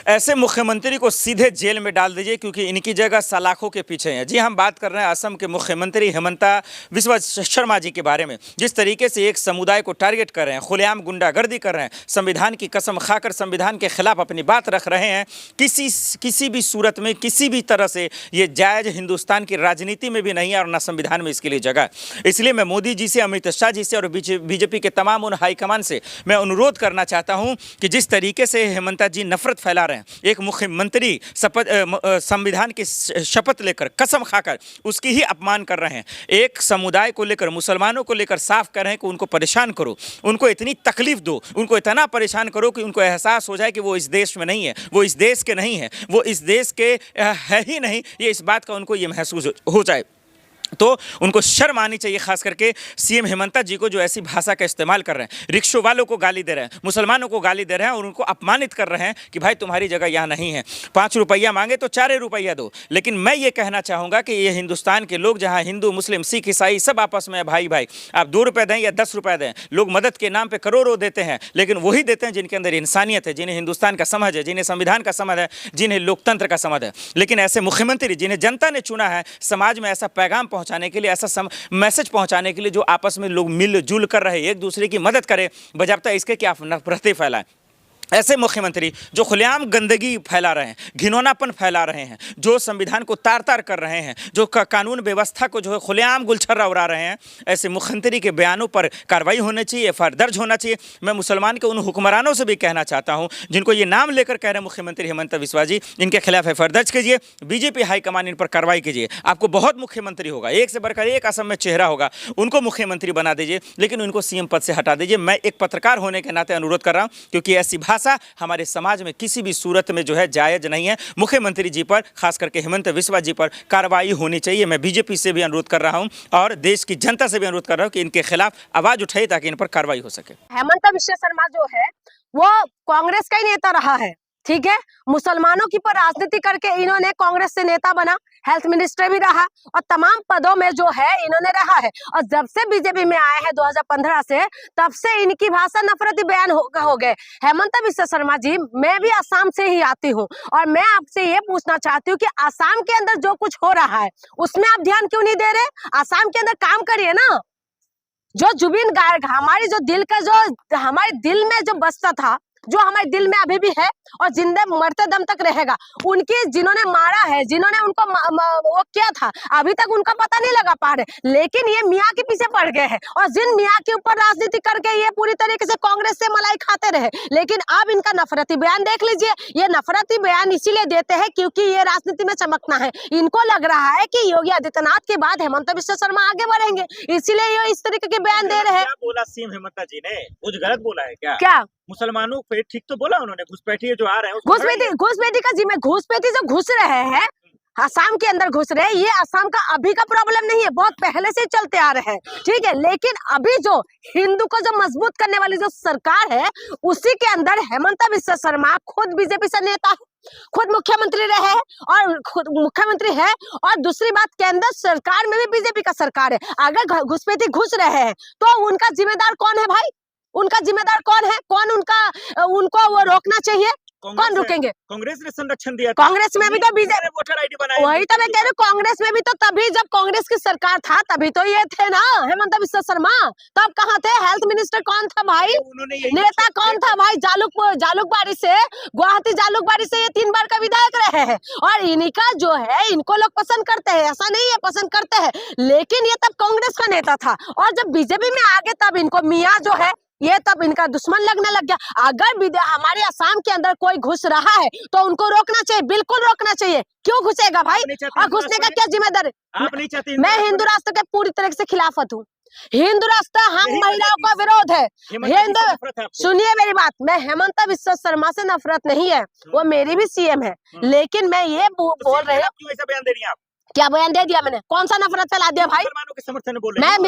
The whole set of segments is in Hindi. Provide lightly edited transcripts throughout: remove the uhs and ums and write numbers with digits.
ऐसे मुख्यमंत्री को सीधे जेल में डाल दीजिए, क्योंकि इनकी जगह सलाखों के पीछे है। जी, हम बात कर रहे हैं असम के मुख्यमंत्री हेमंता बिस्वा शर्मा जी के बारे में। जिस तरीके से एक समुदाय को टारगेट कर रहे हैं, खुलेआम गुंडागर्दी कर रहे हैं, संविधान की कसम खाकर संविधान के खिलाफ अपनी बात रख रहे हैं, किसी भी सूरत में, किसी भी तरह से ये जायज़ हिंदुस्तान की राजनीति में भी नहीं है और न संविधान में इसके लिए जगह। इसलिए मैं मोदी जी से, अमित शाह जी से और बीजेपी के तमाम उन हाईकमान से मैं अनुरोध करना चाहता हूँ कि जिस तरीके से हेमंता जी नफरत फैला रहे हैं, एक मुख्यमंत्री संविधान की शपथ लेकर, कसम खाकर उसकी ही अपमान कर रहे हैं। एक समुदाय को लेकर, मुसलमानों को लेकर साफ कर रहे हैं कि उनको परेशान करो, उनको इतनी तकलीफ दो, उनको इतना परेशान करो कि उनको एहसास हो जाए कि वो इस देश में नहीं है, वो इस देश के नहीं है, वो इस देश के है ही नहीं, ये इस बात का उनको ये महसूस हो जाए। तो उनको शर्म आनी चाहिए, खास करके सीएम हेमंता जी को, जो ऐसी भाषा का इस्तेमाल कर रहे हैं, रिक्शों वालों को गाली दे रहे हैं, मुसलमानों को गाली दे रहे हैं और उनको अपमानित कर रहे हैं कि भाई तुम्हारी जगह यहाँ नहीं है। 5 रुपया मांगे तो 4 रुपया दो। लेकिन मैं ये कहना चाहूँगा कि ये हिंदुस्तान के लोग, जहाँ हिंदू, मुस्लिम, सिख, ईसाई सब आपस में भाई भाई, आप 2 रुपये दें या 10 रुपये दें, लोग मदद के नाम पर करोड़ों देते हैं, लेकिन वही देते हैं जिनके अंदर इंसानियत है, जिन्हें हिंदुस्तान का समझ है, जिन्हें संविधान का समझ है, जिन्हें लोकतंत्र का समझ है। लेकिन ऐसे मुख्यमंत्री जिन्हें जनता ने चुना है समाज में ऐसा पैगाम पहुँचाने के लिए, ऐसा मैसेज पहुंचाने के लिए, जो आपस में लोग मिलजुल कर रहे, एक दूसरे की मदद करें, बजाबता इसके कि आप नफरतें फैलाएं। ऐसे मुख्यमंत्री जो खुलेआम गंदगी फैला रहे हैं, घिनौनापन फैला रहे हैं, जो संविधान को तार तार कर रहे हैं, जो कानून व्यवस्था को जो है खुलेआम गुलछर्रा उड़ा रहे हैं, ऐसे मुख्यमंत्री के बयानों पर कार्रवाई होनी चाहिए, एफआईआर दर्ज होना चाहिए। मैं मुसलमान के उन हुक्मरानों से भी कहना चाहता हूं जिनको ये नाम लेकर कह रहे हैं मुख्यमंत्री हेमंता बिस्वा जी, इनके खिलाफ एफआईआर दर्ज कीजिए, बीजेपी हाईकमान इन पर कार्रवाई कीजिए। आपको बहुत मुख्यमंत्री होगा, एक से बढ़कर एक असम में चेहरा होगा, उनको मुख्यमंत्री बना दीजिए, लेकिन उनको सीएम पद से हटा दीजिए। मैं एक पत्रकार होने के नाते अनुरोध कर रहा हूँ, क्योंकि ऐसी भाषा हमारे समाज में किसी भी सूरत में जो है जायज नहीं है। मुख्यमंत्री जी पर, खास करके हेमंत बिस्वा जी पर कार्रवाई होनी चाहिए। मैं बीजेपी से भी अनुरोध कर रहा हूं और देश की जनता से भी अनुरोध कर रहा हूं कि इनके खिलाफ आवाज उठाए ताकि इन पर कार्रवाई हो सके। हेमंत बिस्वा शर्मा जो है वो कांग्रेस का ही नेता रहा है, ठीक है। मुसलमानों की पर राजनीति करके इन्होंने कांग्रेस से नेता बना, हेल्थ मिनिस्टर भी रहा और तमाम पदों में जो है इन्होंने रहा है। और जब से बीजेपी में आए हैं 2015 से, तब से इनकी भाषा नफरती बयान हो गए। हेमंत बिस्वा शर्मा जी, मैं भी असम से ही आती हूँ और मैं आपसे ये पूछना चाहती हूँ कि असम के अंदर जो कुछ हो रहा है उसमें आप ध्यान क्यों नहीं दे रहे? असम के अंदर काम करिए ना। जो जुबिन गार्ग, हमारी जो दिल का, जो हमारे दिल में जो बसता था, जो हमारे दिल में अभी भी है और जिंदा मरते दम तक रहेगा, उनकी जिन्होंने मारा है, जिन्होंने उनको वो किया था, अभी तक उनका पता नहीं लगा पा रहे। लेकिन ये मियाँ के पीछे पड़ गए हैं और जिन मियाँ के ऊपर राजनीति करके ये पूरी तरीके से कांग्रेस से मलाई खाते रहे। लेकिन अब इनका नफरती बयान देख लीजिए। ये नफरती बयान इसीलिए देते हैं क्योंकि ये राजनीति में चमकना है। इनको लग रहा है कि योगी आदित्यनाथ के बाद हेमंत बिस्वा शर्मा आगे बढ़ेंगे, इसीलिए ये इस तरीके के बयान दे रहे हैं। क्या बोला सीएम हेमंता जी ने? कुछ गलत बोला है क्या? मुसलमानों पे ठीक तो बोला उन्होंने, घुसपैठी जो आ रहे हैं, घुसपैठी का जिम्मे, घुसपैठी जो घुस रहे हैं असम के अंदर घुस रहे हैं, ये असम का अभी का प्रॉब्लम नहीं है, बहुत पहले से चलते आ रहे हैं, ठीक है। लेकिन अभी जो हिंदू को जो मजबूत करने वाली जो सरकार है, उसी के अंदर हेमंत बिस्वा शर्मा खुद बीजेपी से नेता है, खुद मुख्यमंत्री रहे हैं और खुद मुख्यमंत्री है। और दूसरी बात, केंद्र सरकार में भी बीजेपी का सरकार है। अगर घुसपैठी घुस रहे हैं तो उनका जिम्मेदार कौन है भाई? उनका जिम्मेदार कौन है? कौन उनको वो रोकना चाहिए? कौन रुकेंगे? कांग्रेस ने संरक्षण दिया। कांग्रेस में भी तो बीजेपी वोटर आईडी बनाया। वही तो मैं कह रही हूँ, कांग्रेस में भी तो तभी जब कांग्रेस की सरकार था तभी तो ये थे ना हेमंत बिस्वा शर्मा। तब कहाँ थे? हेल्थ मिनिस्टर कौन था भाई? नेता कौन था भाई? जालुकबाड़ी से, गुवाहाटी जालुकबाड़ी से ये 3 बार का विधायक रहे हैं और इनका जो है, इनको लोग पसंद करते हैं, ऐसा नहीं है, पसंद करते हैं। लेकिन ये तब कांग्रेस का नेता था और जब बीजेपी में आ गए तब इनको मियाँ जो है ये तब इनका दुश्मन लगने लग गया। अगर हमारे असम के अंदर कोई घुस रहा है तो उनको रोकना चाहिए, बिल्कुल रोकना चाहिए। क्यों घुसेगा भाई? और घुसने का क्या जिम्मेदार? आप नहीं चाहती? मैं हिंदू राष्ट्र के पूरी तरह से खिलाफत हूँ। हिंदू राष्ट्र हम महिलाओं का विरोध है। हिंदू, सुनिए मेरी बात, मैं हेमंत बिस्वा शर्मा से नफरत नहीं है, वो मेरी भी सीएम है। लेकिन मैं ये बोल रही हूँ, क्यों ऐसा बयान दे रही हैं आप? क्या बयान दे दिया मैंने? कौन सा नफरत फैला दिया भाई? मुसलमानों के समर्थन में बोल रहे हैं।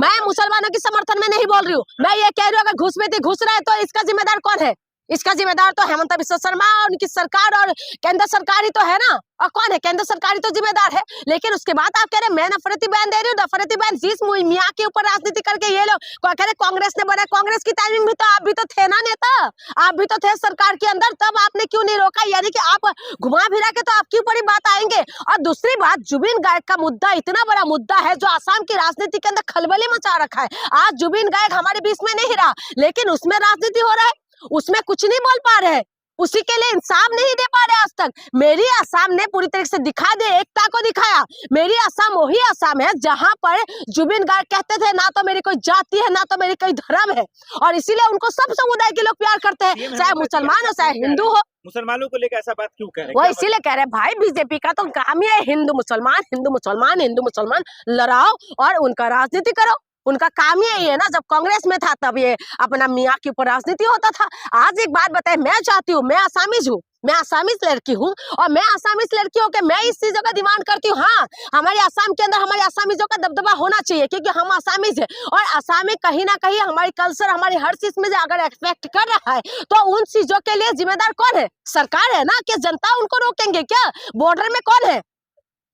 मैं मुसलमानों के समर्थन में नहीं बोल रही हूँ। मैं ये कह रही हूँ अगर घुसपैठी घुस रहा है तो इसका जिम्मेदार कौन है? इसका जिम्मेदार तो हेमंत बिस्वा शर्मा और उनकी सरकार और केंद्र सरकार ही तो है ना। और कौन है? केंद्र सरकार ही तो जिम्मेदार है। लेकिन उसके बाद आप कह रहे मैं नफरती बयान दे रही हूँ। नफरती बयान जिस मियाँ के ऊपर राजनीति करके ये लोग कह रहे कांग्रेस ने बना। कांग्रेस की टाइमिंग में तो आप भी तो थे ना नेता, आप भी तो थे सरकार के अंदर, तब आपने क्यों नहीं रोका? यानी कि आप घुमा फिरा के तो आपके ऊपर ही बात आएंगे। और दूसरी बात, जुबिन गार्ग का मुद्दा इतना बड़ा मुद्दा है जो आसाम की राजनीति के अंदर खलबली मचा रखा है। आज जुबिन गार्ग हमारे बीच में नहीं रहा, लेकिन उसमें राजनीति हो रहा है, उसमें कुछ नहीं बोल पा रहे हैं, उसी के लिए इंसाफ नहीं दे पा रहे आज तक। मेरी आसाम ने पूरी तरीके से दिखा दे, एकता को दिखाया। मेरी आसाम वही आसाम है जहां पर जुबिन गार्ग कहते थे ना तो मेरी कोई जाति है ना तो मेरी कोई धर्म है, और इसीलिए उनको सब समुदाय के लोग प्यार करते हैं, चाहे मुसलमान हो चाहे हिंदू हो। मुसलमानों को लेकर ऐसा बात क्यों कह रहे हैं? वो इसीलिए कह रहे हैं भाई बीजेपी का तो काम ही है हिंदू मुसलमान हिंदू मुसलमान हिंदू मुसलमान लड़ाओ और उनका राजनीति करो। उनका काम ही यही है ना। जब कांग्रेस में था तब ये अपना मियाँ के ऊपर राजनीति होता था। आज एक बात बताए, मैं चाहती हूँ, मैं आसामीज हूँ, मैं आसामीज लड़की हूँ, और मैं आसामीज लड़की होकर मैं इस चीजों का डिमांड करती हूँ। हाँ, हमारे आसाम के अंदर हमारे आसामीजों का दबदबा होना चाहिए, क्योंकि हम आसामीज है और आसामी कहीं ना कहीं हमारी कल्चर हमारी हर चीज में अगर एक्सपेक्ट कर रहा है तो उन चीजों के लिए जिम्मेदार कौन है? सरकार है ना। कि जनता उनको रोकेंगे क्या? बॉर्डर में कौन है?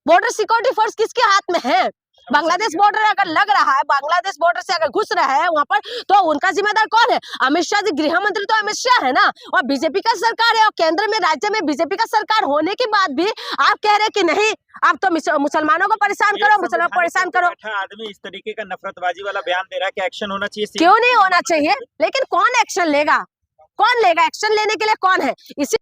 बॉर्डर सिक्योरिटी फोर्स किसके हाथ में है? बांग्लादेश बॉर्डर अगर लग रहा है, बांग्लादेश बॉर्डर से अगर घुस रहा है वहां पर, तो उनका जिम्मेदार कौन है? अमित शाह जी, गृह मंत्री तो अमित शाह है ना। और बीजेपी का सरकार है, और केंद्र में राज्य में बीजेपी का सरकार होने के बाद भी आप कह रहे हैं कि नहीं आप तो मुसलमानों को परेशान करो, मुसलमानों को परेशान करो। आदमी इस तरीके का नफरतबाजी वाला बयान दे रहा है कि एक्शन होना चाहिए। क्यों नहीं होना चाहिए? लेकिन कौन एक्शन लेगा? कौन लेगा? एक्शन लेने के लिए कौन है? इसी